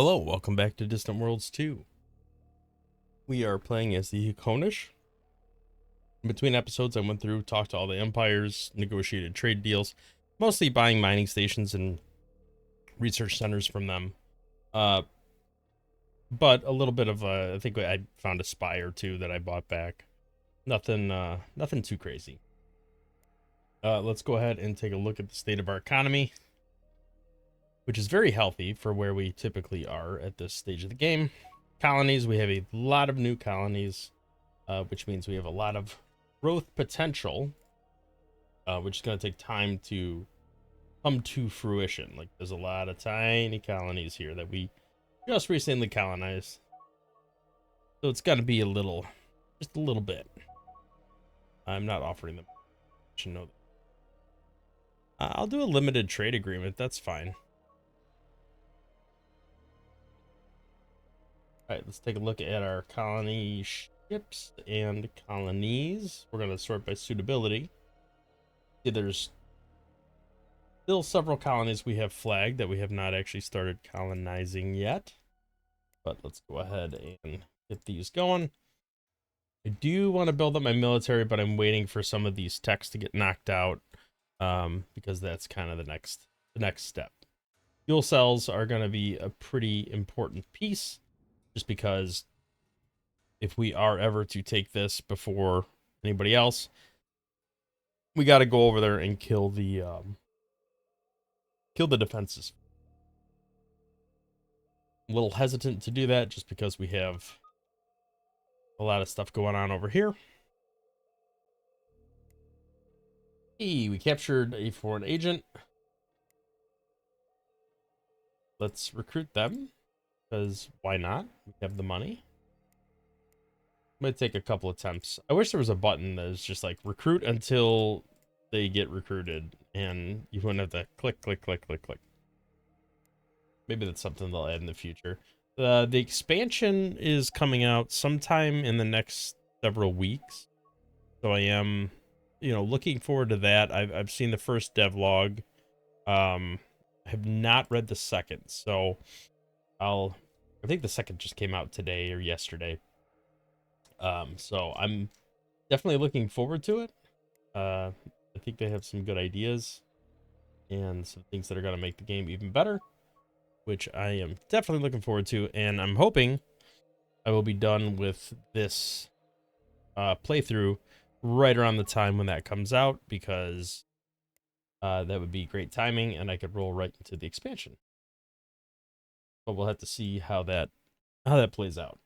Hello, welcome back to Distant Worlds 2. We are playing as the Haakonish. In between episodes, I went through, talked to all the empires, negotiated trade deals, mostly buying mining stations and research centers from them. But a little bit of I think I found a spy or two that I bought back. Nothing too crazy. Let's go ahead and take a look at the state of our economy, which is very healthy for where we typically are at this stage of the game. Colonies, we have a lot of new colonies, which means we have a lot of growth potential, which is going to take time to come to fruition. Like, there's a lot of tiny colonies here that we just recently colonized. So it's got to be just a little bit. I'm not offering them. You should know that. I'll do a limited trade agreement. That's fine. All right, let's take a look at our colony ships and colonies. We're going to sort by suitability. See, there's still several colonies we have flagged that we have not actually started colonizing yet. But let's go ahead and get these going. I do want to build up my military, but I'm waiting for some of these techs to get knocked out, because that's kind of the next step. Fuel cells are going to be a pretty important piece, just because if we are ever to take this before anybody else, we got to go over there and kill the defenses. I'm a little hesitant to do that just because we have a lot of stuff going on over here. Hey, we captured a foreign agent. Let's recruit them, because why not? We have the money. Might take a couple attempts. I wish there was a button that is just like recruit until they get recruited, and you wouldn't have to click, click, click, click, click. Maybe that's something they'll add in the future. The expansion is coming out sometime in the next several weeks, so I am, looking forward to that. I've seen the first devlog. I have not read the second, so I think the second just came out today or yesterday. So I'm definitely looking forward to it. I think they have some good ideas and some things that are going to make the game even better, which I am definitely looking forward to. And I'm hoping I will be done with this playthrough right around the time when that comes out, because that would be great timing and I could roll right into the expansion. But we'll have to see how that plays out.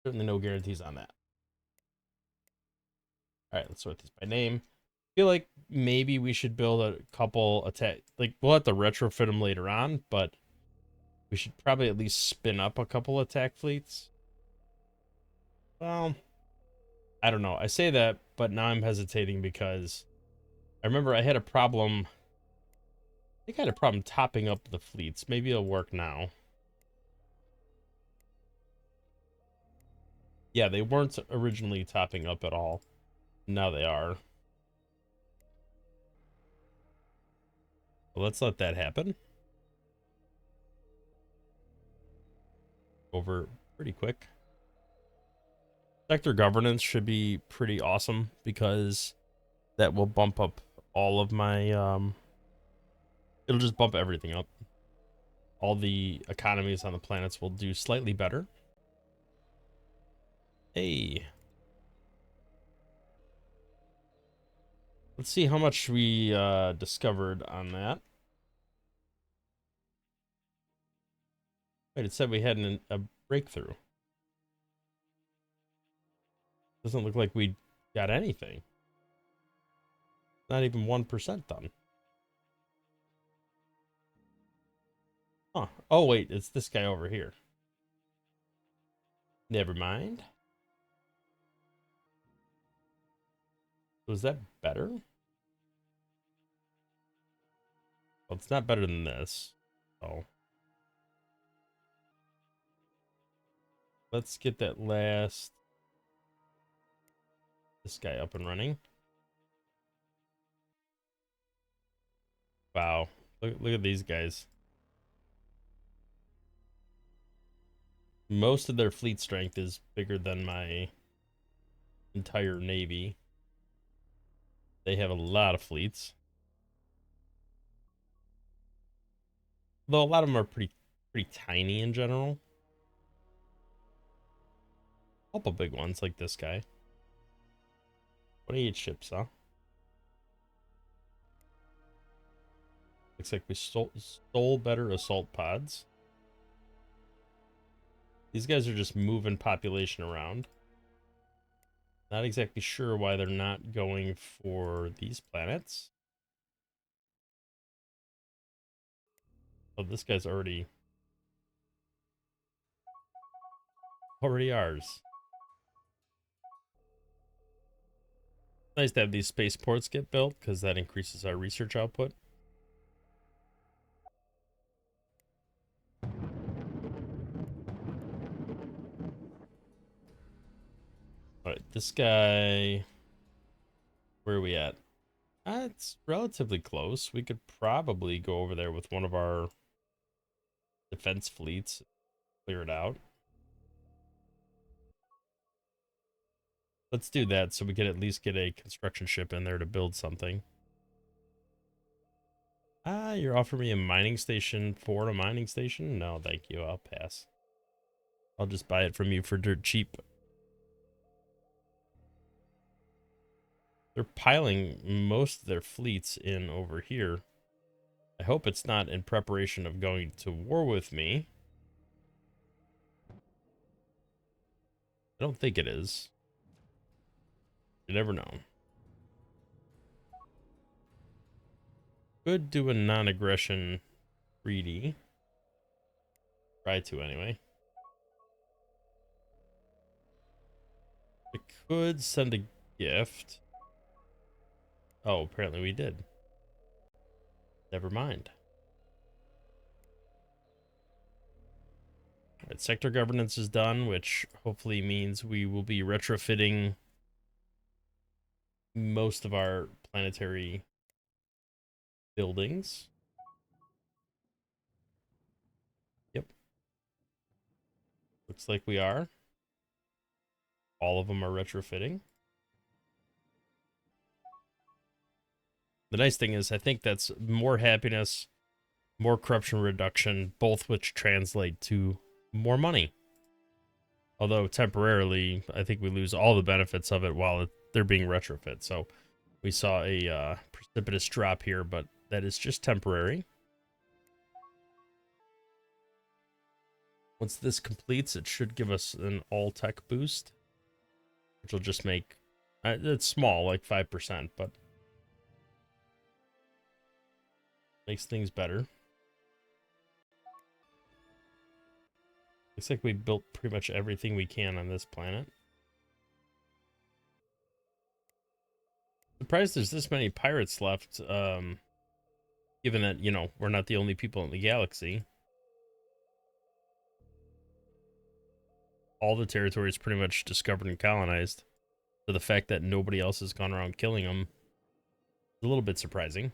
Certainly no guarantees on that. All right, let's sort these by name. I feel like maybe we should build a couple attack. Like, we'll have to retrofit them later on, but we should probably at least spin up a couple attack fleets. Well, I don't know. I say that, but now I'm hesitating because I remember I had a problem. I think I had a problem topping up the fleets. Maybe it'll work now. Yeah, they weren't originally topping up at all. Now they are. Well, let's let that happen. Over pretty quick. Sector governance should be pretty awesome, because that will bump up all of my it'll just bump everything up. All the economies on the planets will do slightly better. Hey, let's see how much we discovered on that. Wait, it said we had a breakthrough. Doesn't look like we got anything. Not even 1% done. Huh. Oh, wait, it's this guy over here. Never mind. Was that better? Well, it's not better than this. Oh. Let's get that this guy up and running. Wow. Look at these guys. Most of their fleet strength is bigger than my entire navy. They have a lot of fleets. Though a lot of them are pretty tiny in general. A couple big ones like this guy. 28 ships, huh? Looks like we stole better assault pods. These guys are just moving population around. Not exactly sure why they're not going for these planets. Oh, this guy's already ours. Nice to have these spaceports get built because that increases our research output. All right, this guy, where are we at? It's relatively close. We could probably go over there with one of our defense fleets, clear it out. Let's do that so we can at least get a construction ship in there to build something. You're offering me a mining station for a mining station? No, thank you. I'll pass. I'll just buy it from you for dirt cheap. They're piling most of their fleets in over here. I hope it's not in preparation of going to war with me. I don't think it is. You never know. Could do a non-aggression treaty. Try to anyway. I could send a gift. Oh, apparently we did. Never mind. All right, sector governance is done, which hopefully means we will be retrofitting most of our planetary buildings. Yep. Looks like we are. All of them are retrofitting. The nice thing is, I think that's more happiness, more corruption reduction, both which translate to more money. Although temporarily, I think we lose all the benefits of it while they're being retrofit. So we saw a precipitous drop here, but that is just temporary. Once this completes, it should give us an all-tech boost, which will just make it's small, like 5%, but makes things better. Looks like we built pretty much everything we can on this planet. Surprised there's this many pirates left, given that, you know, we're not the only people in the galaxy. All the territory is pretty much discovered and colonized. So the fact that nobody else has gone around killing them is a little bit surprising.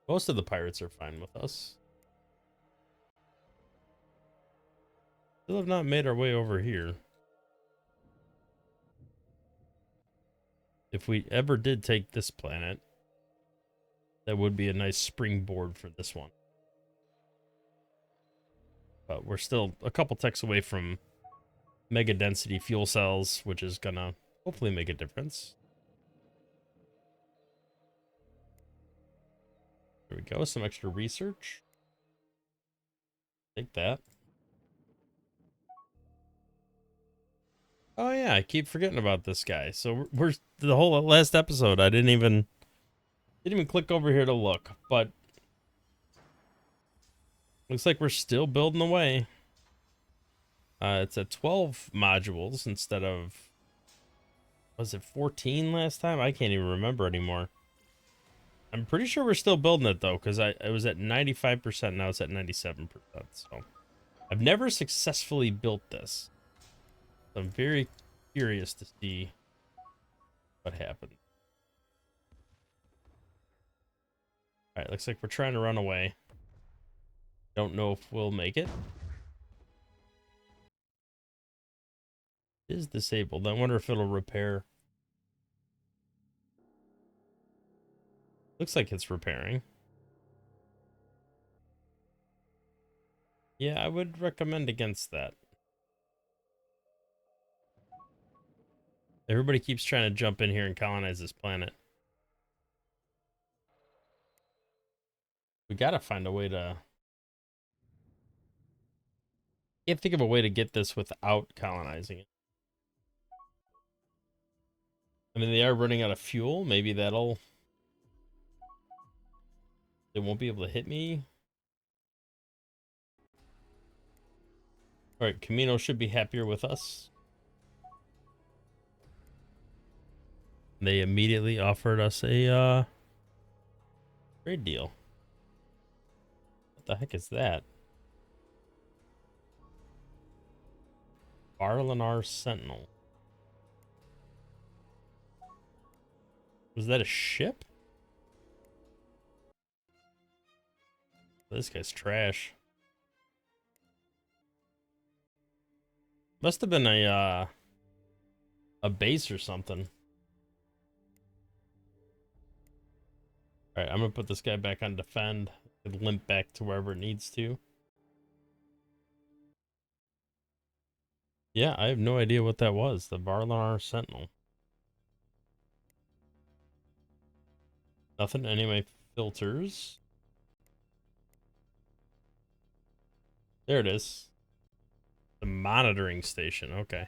Most of the pirates are fine with us. Still have not made our way over here. If we ever did take this planet, that would be a nice springboard for this one. But we're still a couple techs away from mega density fuel cells, which is gonna hopefully make a difference. There we go, some extra research. Take that. Oh yeah, I keep forgetting about this guy. So we're the whole last episode. I didn't even click over here to look, but looks like we're still building away. It's at 12 modules instead of, was it 14 last time? I can't even remember anymore. I'm pretty sure we're still building it though, because I was at 95%, now it's at 97%. So I've never successfully built this. So I'm very curious to see what happened. All right, looks like we're trying to run away. Don't know if we'll make it. It is disabled. I wonder if it'll repair. Looks like it's repairing. Yeah, I would recommend against that. Everybody keeps trying to jump in here and colonize this planet. We gotta find a way to... Can't think of a way to get this without colonizing it. I mean, they are running out of fuel. Maybe that'll... They won't be able to hit me. Alright, Camino should be happier with us. They immediately offered us a trade deal. What the heck is that? Barlinar Sentinel. Was that a ship? This guy's trash. Must have been a base or something. All right, I'm gonna put this guy back on defend and limp back to wherever it needs to. Yeah, I have no idea what that was. The Barlinar Sentinel. Nothing. Anyway, filters. There it is. The monitoring station. Okay.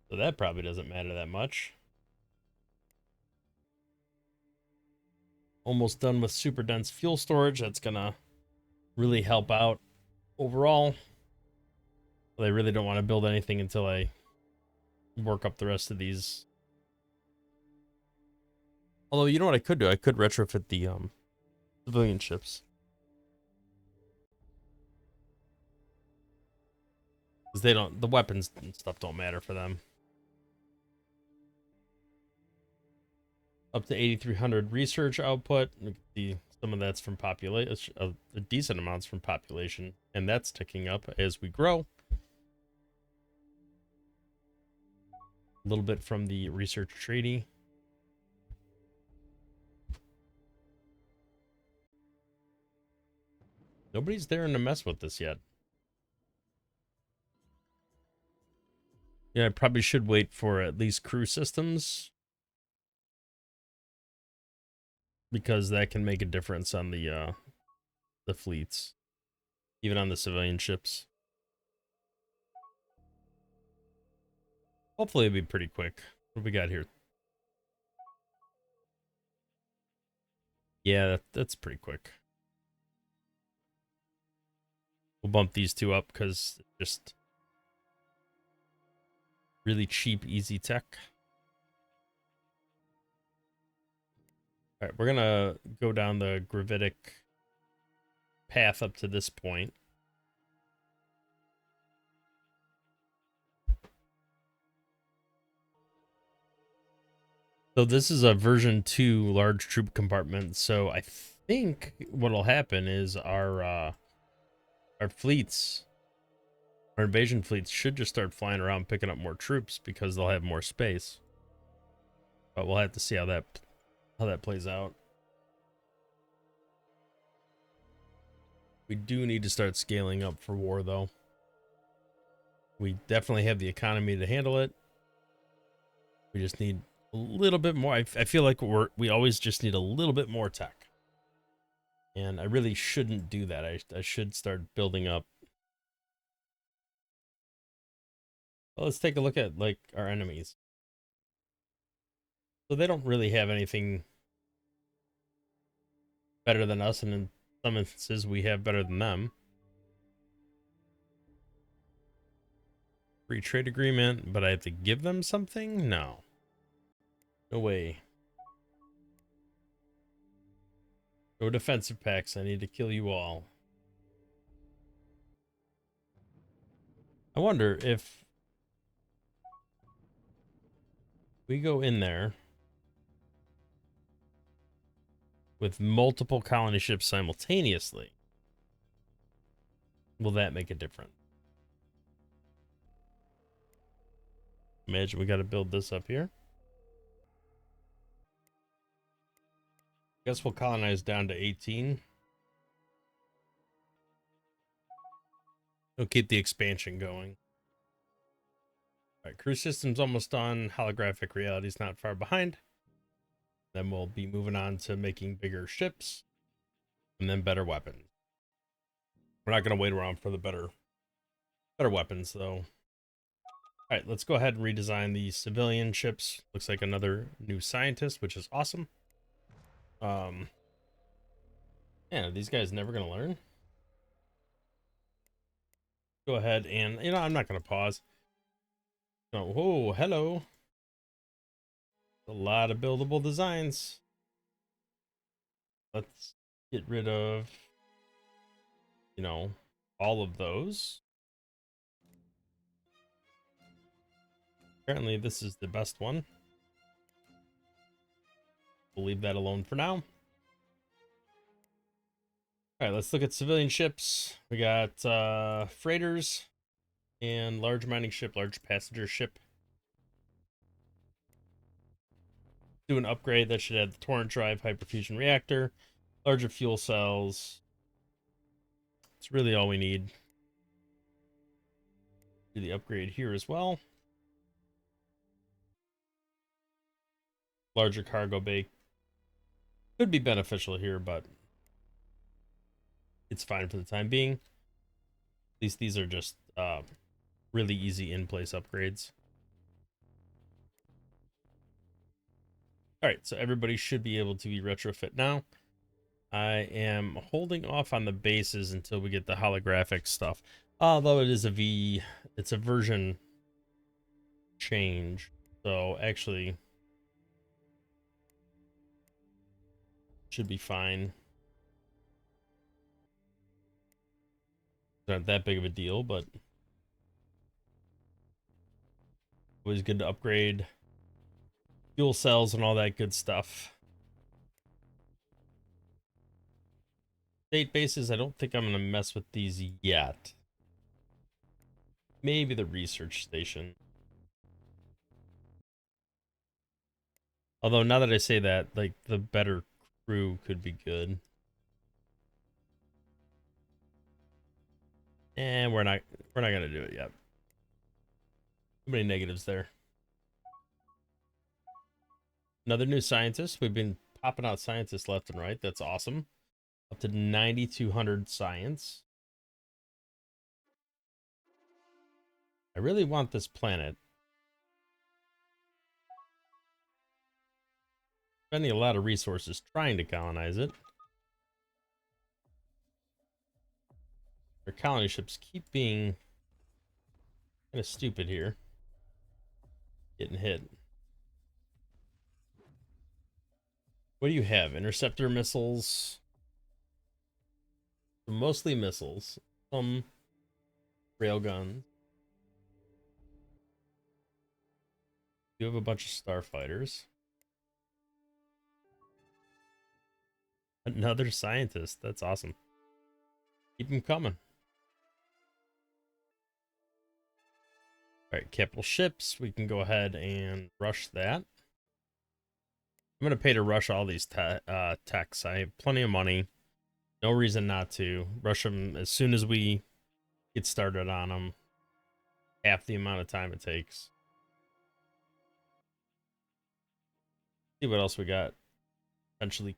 So that probably doesn't matter that much. Almost done with super dense fuel storage. That's gonna really help out overall. But I really don't want to build anything until I work up the rest of these. Although, you know what I could do? I could retrofit the civilian ships. Because they don't, the weapons and stuff don't matter for them. Up to 8,300 research output. You can see some of that's from population, a decent amounts from population, and that's ticking up as we grow. A little bit from the research treaty. Nobody's daring to mess with this yet. Yeah, I probably should wait for at least crew systems, because that can make a difference on the fleets, even on the civilian ships. Hopefully it'll be pretty quick. What do we got here? Yeah, that's pretty quick. We'll bump these two up because just really cheap, easy tech. All right, we're gonna go down the gravitic path up to this point. So this is a version 2 large troop compartment. So I think what'll happen is our fleets, our invasion fleets, should just start flying around picking up more troops because they'll have more space. But we'll have to see how that plays out. We do need to start scaling up for war, though. We definitely have the economy to handle it. We just need a little bit more. I feel like we always just need a little bit more tech. And I really shouldn't do that. I should start building up. Well, let's take a look at, like, our enemies. So they don't really have anything better than us, and in some instances we have better than them. Free trade agreement, but I have to give them something? No. No way. No defensive packs. I need to kill you all. I wonder if we go in there. with multiple colony ships simultaneously, will that make a difference? Imagine we got to build this up here. Guess we'll colonize down to 18. We'll keep the expansion going. All right, cruise system's almost done. Holographic reality's not far behind. Then we'll be moving on to making bigger ships and then better weapons. We're not going to wait around for the better weapons, though. All right, let's go ahead and redesign the civilian ships. Looks like another new scientist, which is awesome. Yeah, these guys never going to learn. Go ahead and, I'm not going to pause. Oh, whoa, hello. A lot of buildable designs. Let's get rid of, all of those. Apparently this is the best one. We'll leave that alone for now. All right, let's look at civilian ships. We got freighters and large mining ship, large passenger ship. Do an upgrade that should add the torrent drive, hyperfusion reactor, larger fuel cells. It's really all we need. Do the upgrade here as well. Larger cargo bay could be beneficial here, but it's fine for the time being. At least these are just really easy in-place upgrades. All right, so everybody should be able to be retrofit now. I am holding off on the bases until we get the holographic stuff. Although it's a version change. So actually should be fine. Not that big of a deal, but always good to upgrade fuel cells and all that good stuff. State bases, I don't think I'm going to mess with these yet. Maybe the research station. Although now that I say that, like, the better crew could be good. And we're not gonna do it yet. Too many negatives there. Another new scientist. We've been popping out scientists left and right. That's awesome. Up to 9,200 science. I really want this planet. Spending a lot of resources trying to colonize it. Our colony ships keep being kind of stupid here. Getting hit. What do you have? Interceptor missiles. Mostly missiles. Some railguns. You have a bunch of starfighters. Another scientist. That's awesome. Keep them coming. All right, capital ships. We can go ahead and rush that. I'm going to pay to rush all these techs. I have plenty of money. No reason not to. Rush them as soon as we get started on them. Half the amount of time it takes. See what else we got potentially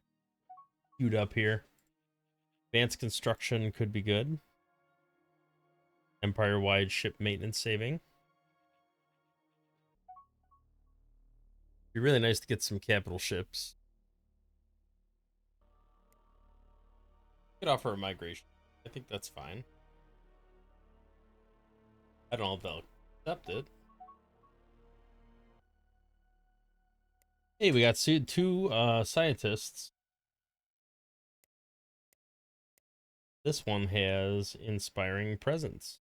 queued up here. Advanced construction could be good. Empire-wide ship maintenance saving. Be really nice to get some capital ships. Could offer a migration. I think that's fine. I don't know if they'll accept it. Hey, we got two scientists. This one has inspiring presence.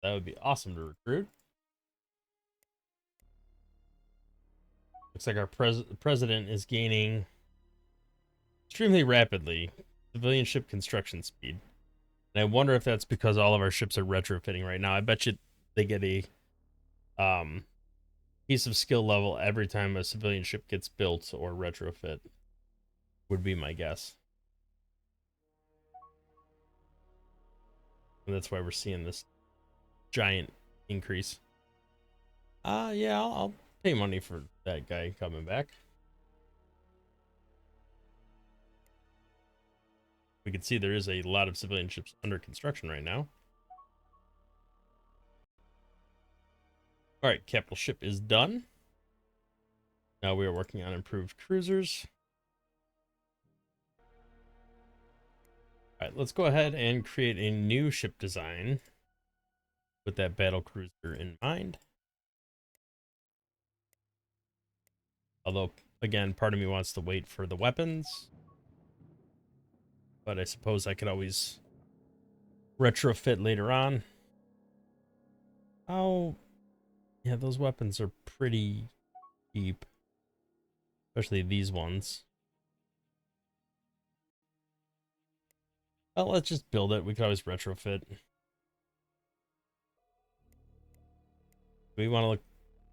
That would be awesome to recruit. Looks like our president is gaining extremely rapidly. Civilian ship construction speed. And I wonder if that's because all of our ships are retrofitting right now. I bet you they get a um piece of skill level every time a civilian ship gets built or retrofit, would be my guess. And that's why we're seeing this giant increase. Yeah, I'll pay money for that guy coming back. We can see there is a lot of civilian ships under construction right now. All right, capital ship is done. Now we are working on improved cruisers. All right, let's go ahead and create a new ship design with that battle cruiser in mind. Although, again, part of me wants to wait for the weapons. But I suppose I could always retrofit later on. Oh, yeah, those weapons are pretty cheap. Especially these ones. Well, let's just build it. We could always retrofit. We want to look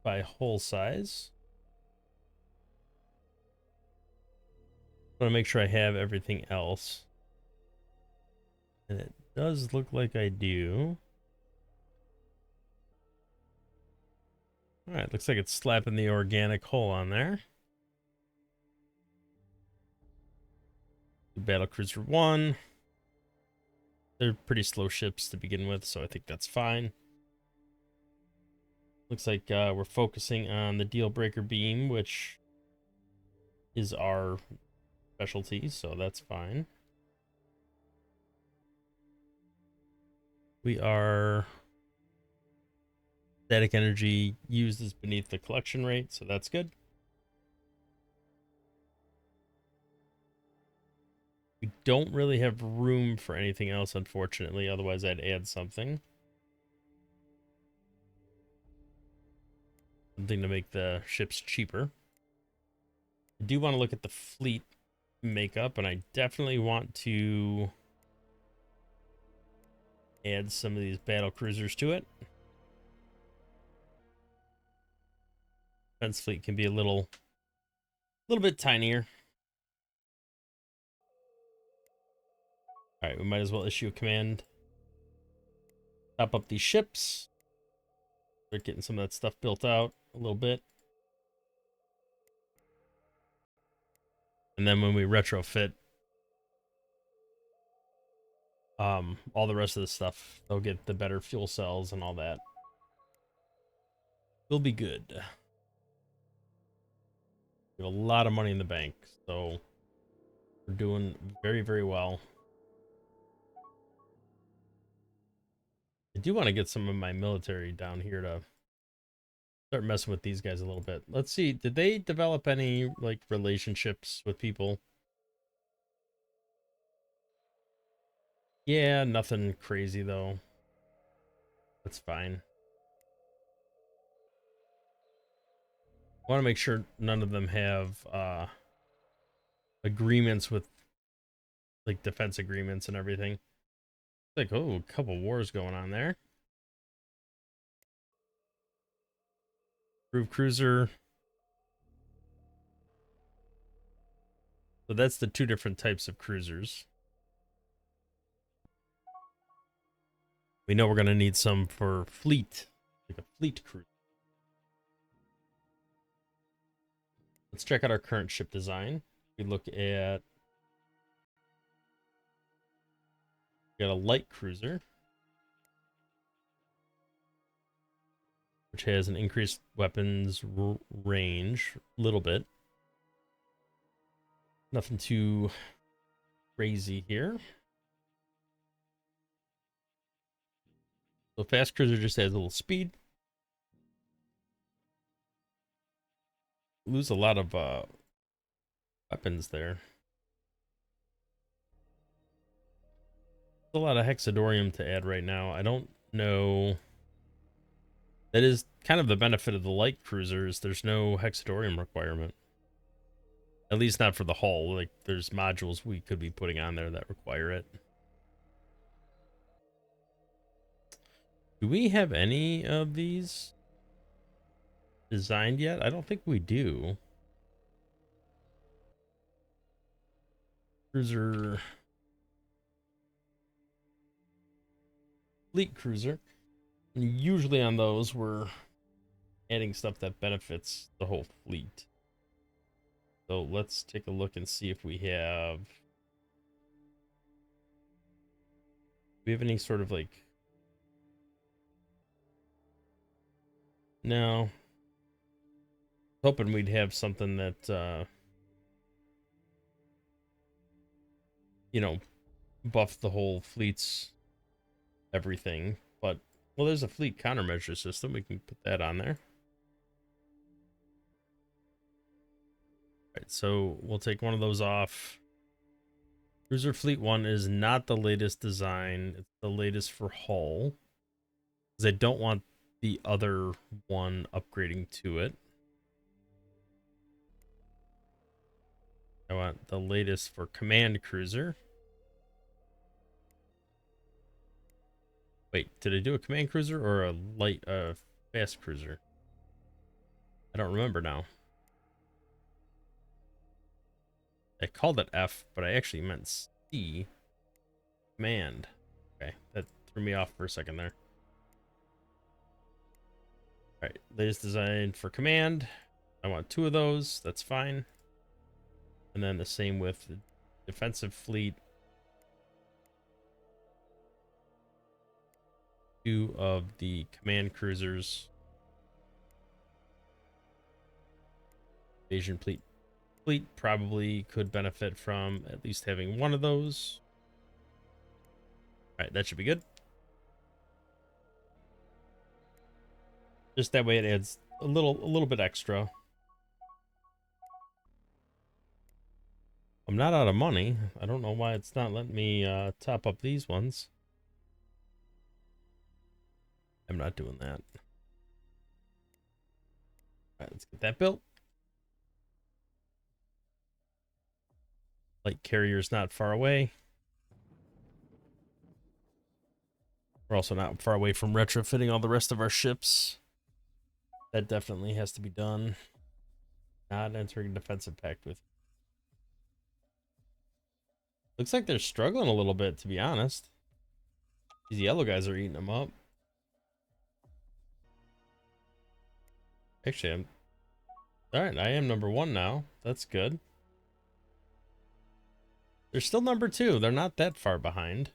by hull size. I want to make sure I have everything else. And it does look like I do. Alright, looks like it's slapping the organic hull on there. Battlecruiser 1. They're pretty slow ships to begin with, so I think that's fine. Looks like we're focusing on the deal breaker beam, which is our specialty, so that's fine. We are static energy used is beneath the collection rate, so that's good. We don't really have room for anything else, unfortunately, otherwise I'd add something. Something to make the ships cheaper. I do want to look at the fleet makeup, and I definitely want to add some of these battle cruisers to it. Defense fleet can be a little bit tinier. All right, we might as well issue a command. Top up these ships. Start getting some of that stuff built out a little bit. And then when we retrofit all the rest of the stuff, they'll get the better fuel cells and all that. We'll be good. We have a lot of money in the bank, so we're doing very, very well. I do want to get some of my military down here to start messing with these guys a little bit. Let's see, did they develop any like relationships with people? Yeah, nothing crazy though. That's fine. I want to make sure none of them have agreements with like defense agreements and everything. Like, oh, a couple wars going on there. Approved cruiser. So that's the two different types of cruisers. We know we're going to need some for fleet, like a fleet cruiser. Let's check out our current ship design. We look at, we got a light cruiser, which has an increased weapons range, a little bit. Nothing too crazy here. So fast cruiser just has a little speed. Lose a lot of weapons there. There's a lot of hexadorium to add right now. I don't know. That is kind of the benefit of the light cruisers. There's no hexadorium requirement. At least not for the hull. Like, there's modules we could be putting on there that require it. Do we have any of these designed yet? I don't think we do. Cruiser. Fleet cruiser. And usually on those, we're adding stuff that benefits the whole fleet. So let's take a look and see if we have... Do we have any sort of like... No. Hoping we'd have something that, you know, buff the whole fleet's everything. But, well, there's a fleet countermeasure system. We can put that on there. All right, so we'll take one of those off. Cruiser Fleet 1 is not the latest design. It's the latest for hull. Because I don't want the other one upgrading to it. I want the latest for Command Cruiser. Wait, did I do a Command Cruiser or a light, fast cruiser? I don't remember now. I called it F, but I actually meant C. Command. Okay, that threw me off for a second there. Alright, latest design for Command. I want 2 of those. That's fine. And then the same with the defensive fleet. 2 of the command cruisers. Invasion fleet probably could benefit from at least having 1 of those. All right, that should be good. Just that way it adds a little bit extra. I'm not out of money. I don't know why it's not letting me top up these ones. I'm not doing that. All right, let's get that built. Light carrier's not far away. We're also not far away from retrofitting all the rest of our ships. That definitely has to be done. Not entering a defensive pact with. Looks like they're struggling a little bit, to be honest. These yellow guys are eating them up. Actually, I'm... Alright, I am number 1 now. That's good. They're still number 2. They're not that far behind.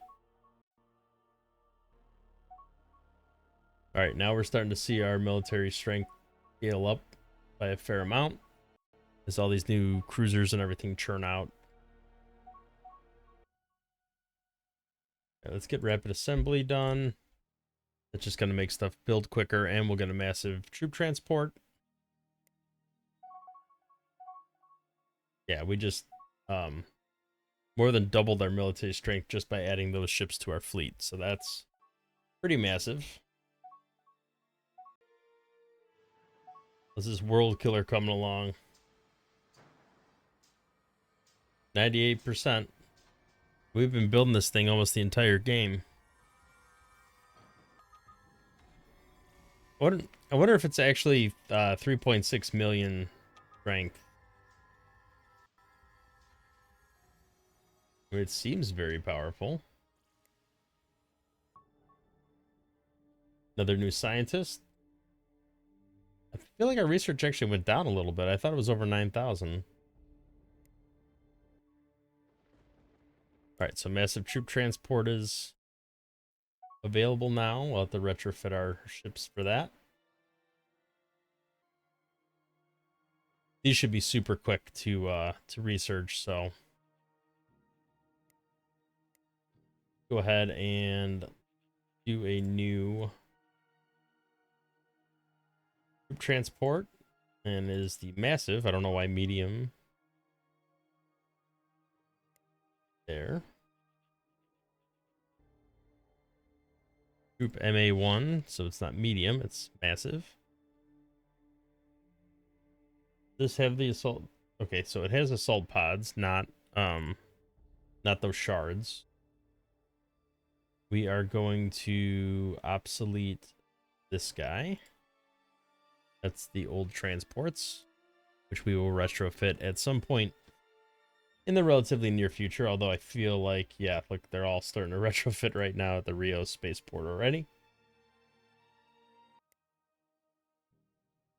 Alright, now we're starting to see our military strength scale up by a fair amount. As all these new cruisers and everything churn out. Let's get rapid assembly done. That's just going to make stuff build quicker, and we'll get a massive troop transport. Yeah, we just more than doubled our military strength just by adding those ships to our fleet. So that's pretty massive. This is World Killer coming along. 98%. We've been building this thing almost the entire game. I wonder if it's actually 3.6 million strength. It seems very powerful. Another new scientist. I feel like our research actually went down a little bit. I thought it was over 9,000. All right, so massive troop transport is available now. We'll have to retrofit our ships for that. These should be super quick to research, so go ahead and do a new troop transport, and is the massive. I don't know why medium there. Group MA1, so it's not medium, it's massive. Does have the assault Okay, so it has assault pods, not those shards. We are going to obsolete this guy. That's the old transports, which we will retrofit at some point in the relatively near future. Although I feel like, yeah, look, they're all starting to retrofit right now at the Rio spaceport already.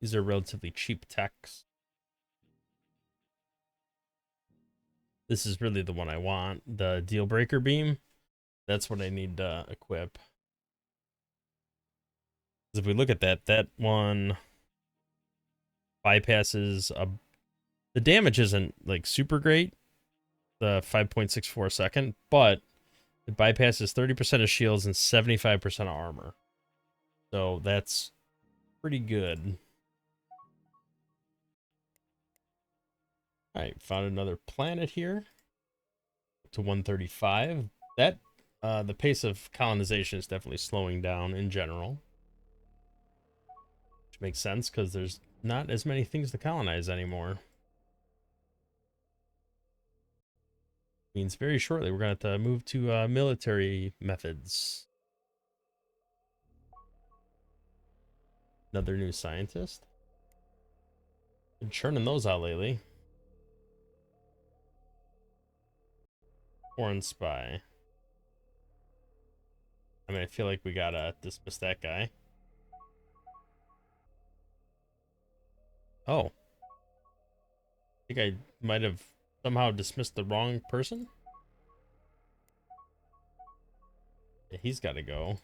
These are relatively cheap techs. This is really the one I want, the deal breaker beam. That's what I need to equip. Because if we look at that, that one bypasses the damage isn't like super great, the 5.64 second, but it bypasses 30% of shields and 75% of armor. So that's pretty good. All right, found another planet here to 135. That the pace of colonization is definitely slowing down in general, which makes sense because there's not as many things to colonize anymore. Means very shortly we're going to have to move to military methods. Another new scientist. Been churning those out lately. Foreign spy. I mean, I feel like we gotta dismiss that guy. Oh. I think I might have somehow dismissed the wrong person. Yeah, he's gotta go.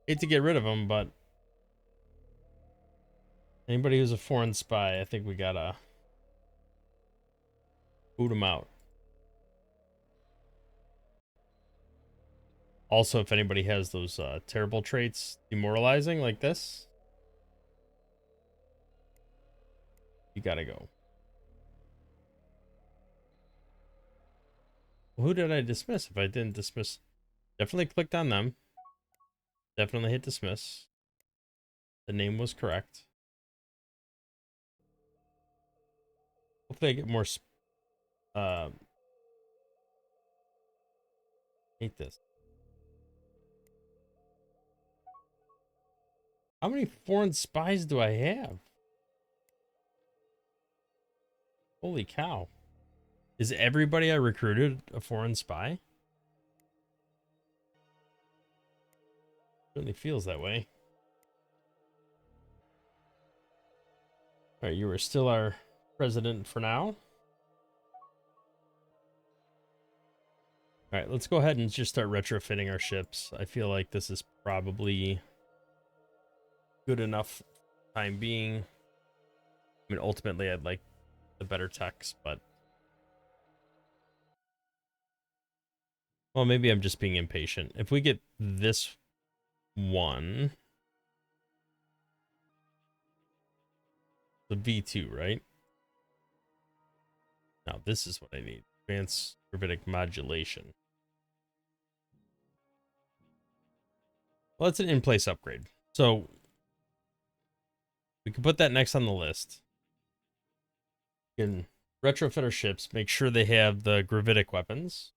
Hate to get rid of him, but anybody who's a foreign spy, I think we gotta boot him out. Also, if anybody has those terrible traits, demoralizing like this, you gotta go. Well, who did I dismiss if I didn't dismiss? Definitely clicked on them. Definitely hit dismiss. The name was correct. Hopefully I get more uh hate this. How many foreign spies do I have? Holy cow. Is everybody I recruited a foreign spy? Certainly feels that way. All right, you are still our president for now. All right, let's go ahead and just start retrofitting our ships. I feel like this is probably good enough time being. I mean, ultimately, I'd like the better techs, but well, maybe I'm just being impatient. If we get this one, the V2, right? Now, this is what I need. Advanced gravitic modulation. Well, it's an in-place upgrade. So we can put that next on the list. We can retrofit our ships, make sure they have the gravitic weapons.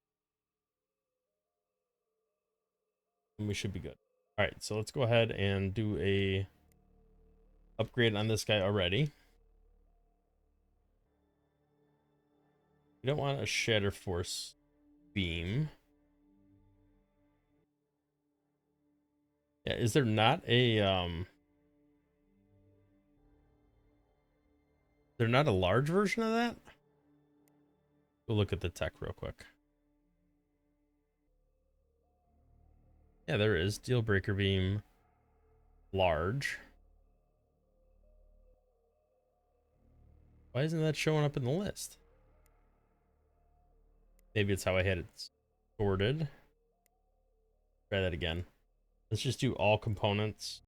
And we should be good. All right, so let's go ahead and do a upgrade on this guy already. We don't want a shatter force beam. Yeah, is there not a there not a large version of that? We'll look at the tech real quick. Yeah, there is. Deal breaker beam large. Why isn't that showing up in the list? Maybe it's how I had it sorted. Try that again. Let's just do all components.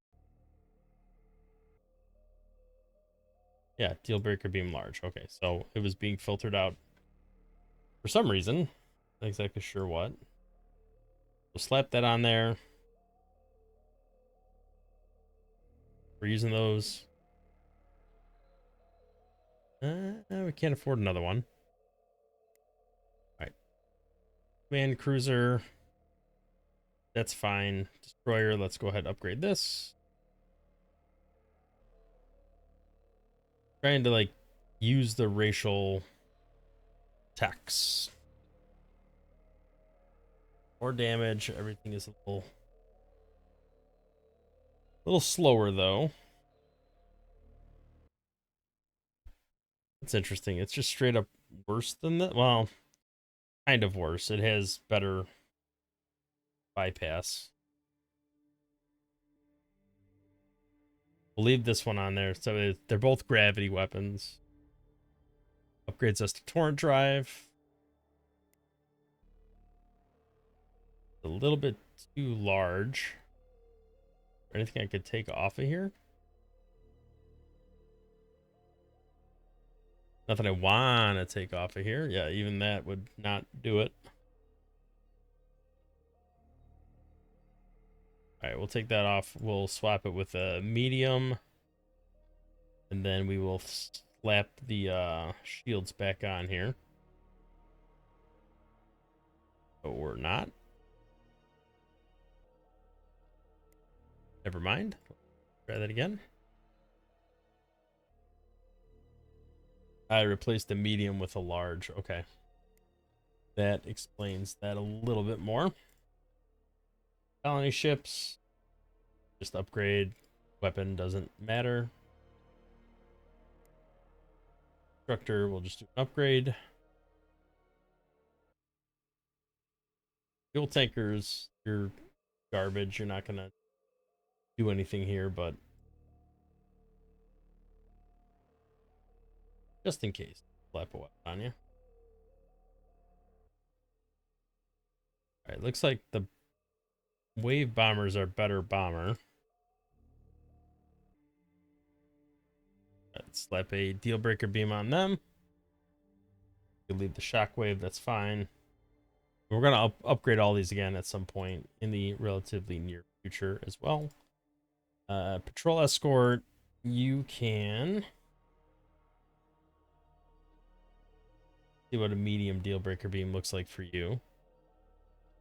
Yeah, deal breaker beam large. Okay, so it was being filtered out for some reason. Not exactly sure what. We'll slap that on there. We're using those. We can't afford another one. All right. Command cruiser. That's fine. Destroyer, let's go ahead and upgrade this. Trying to like use the racial tax. More damage. Everything is a little slower though. That's interesting. It's just straight up worse than that. Well, kind of worse. It has better bypass. We'll leave this one on there. So they're both gravity weapons. Upgrades us to torrent drive. A little bit too large. Anything I could take off of here? Nothing I want to take off of here. Yeah, even that would not do it. All right, we'll take that off. We'll swap it with a medium. And then we will slap the shields back on here. Or not. Never mind. Try that again. I replaced the medium with a large. Okay. That explains that a little bit more. Colony ships. Just upgrade. Weapon doesn't matter. Constructor, we'll just do an upgrade. Fuel tankers, you're garbage. You're not going to do anything here, but just in case, slap a weapon on you. All right, looks like the wave bombers are better bomber. Let's slap a deal breaker beam on them. You leave the shockwave, that's fine. We're going to upgrade all these again at some point in the relatively near future as well. Patrol escort, you can see what a medium deal breaker beam looks like for you,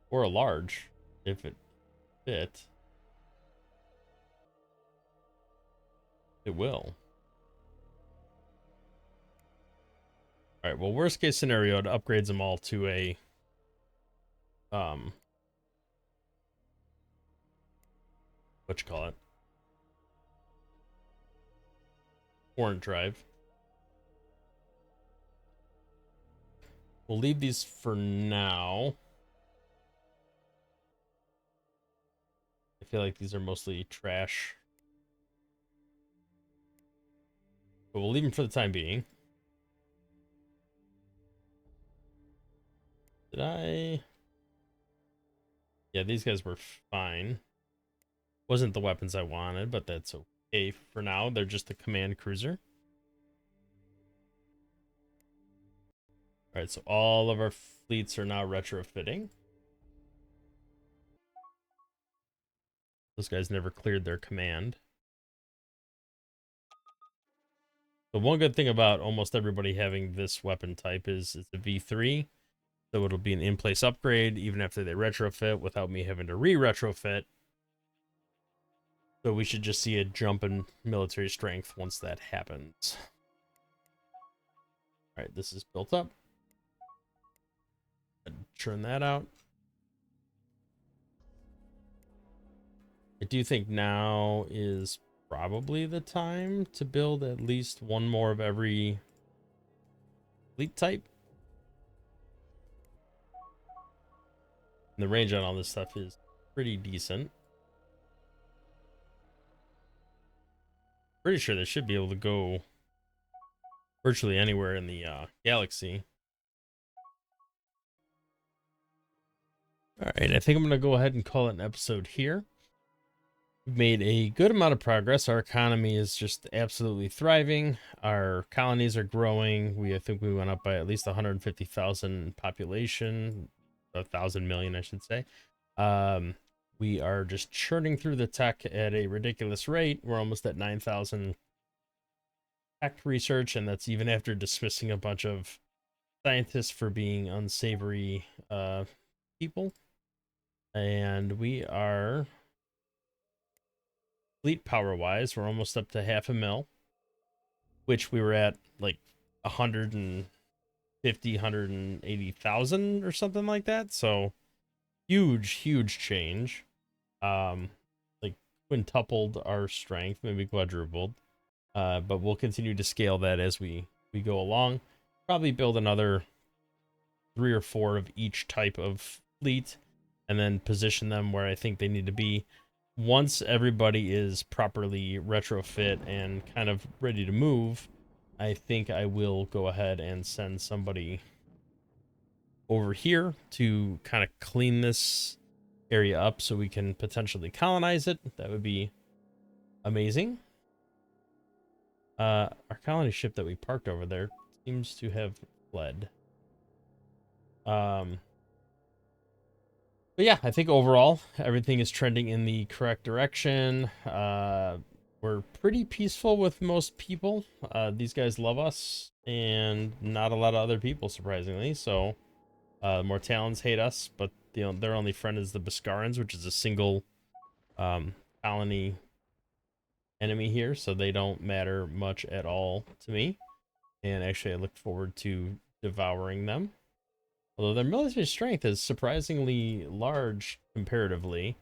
or a large if it fit. It will. All right, well, worst case scenario, it upgrades them all to a what you call it, torrent drive. We'll leave these for now. I feel like these are mostly trash, but we'll leave them for the time being. Did I? Yeah, these guys were fine. Wasn't the weapons I wanted, but that's okay for now. They're just a command cruiser. All right, so all of our fleets are now retrofitting. Those guys never cleared their command. The one good thing about almost everybody having this weapon type is it's a V3. So it'll be an in-place upgrade even after they retrofit without me having to re-retrofit. So we should just see a jump in military strength once that happens. All right, this is built up. Churn that out. I do think now is probably the time to build at least one more of every fleet type. And the range on all this stuff is pretty decent. Pretty sure they should be able to go virtually anywhere in the galaxy. All right, I think I'm going to go ahead and call it an episode here. We've made a good amount of progress. Our economy is just absolutely thriving. Our colonies are growing. I think we went up by at least 150,000 population, 1,000 million, I should say. We are just churning through the tech at a ridiculous rate. We're almost at 9,000 tech research, and that's even after dismissing a bunch of scientists for being unsavory people. And we are fleet power wise, we're almost up to 500,000, which we were at like 150, 180,000 or something like that. So huge change. Like quintupled our strength, maybe quadrupled. But we'll continue to scale that as we go along. Probably build another 3 or 4 of each type of fleet, and then position them where I think they need to be. Once everybody is properly retrofit and kind of ready to move, I think I will go ahead and send somebody over here to kind of clean this area up so we can potentially colonize it. That would be amazing. Our colony ship that we parked over there seems to have fled. But yeah, I think overall everything is trending in the correct direction. We're pretty peaceful with most people. These guys love us, and not a lot of other people, surprisingly. So, Mortalans hate us, but their only friend is the Biscarans, which is a single colony enemy here, so they don't matter much at all to me. And actually, I look forward to devouring them. Although their military strength is surprisingly large comparatively,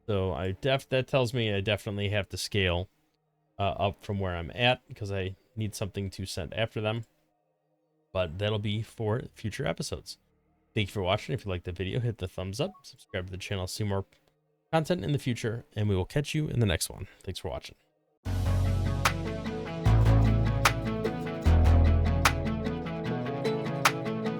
so that tells me I definitely have to scale up from where I'm at, because I need something to send after them. But that'll be for future episodes. Thank you for watching. If you liked the video, hit the thumbs up, subscribe to the channel, see more content in the future, and we will catch you in the next one. Thanks for watching.